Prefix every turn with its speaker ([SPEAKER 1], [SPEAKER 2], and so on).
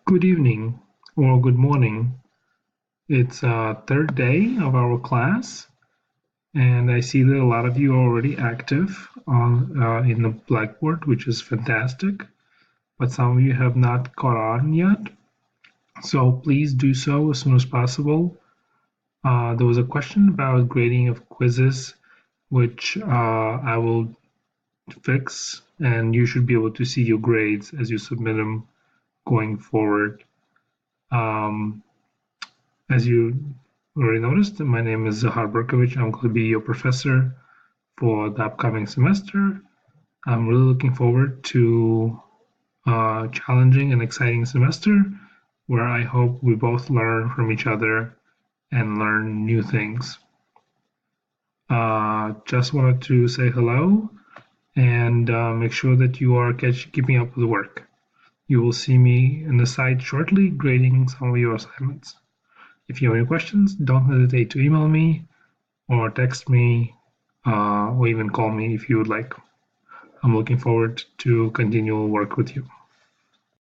[SPEAKER 1] Good evening or good morning. It's third day of our class, and I see that a lot of you are already active on in the Blackboard, which is fantastic. But some of you have not caught on yet, so please do so as soon as possible. There was a question about grading of quizzes, which I will fix, and you should be able to see your grades as you submit them going forward. Um, As you already noticed, my name is Zahar Berkovich. I'm going to be your professor for the upcoming semester. I'm really looking forward to a challenging and exciting semester where I hope we both learn from each other and learn new things. Just wanted to say hello and make sure that you are keeping up with the work. You will see me in the site shortly grading some of your assignments. If you have any questions, don't hesitate to email me or text me or even call me if you would like. I'm looking forward to continual work with you.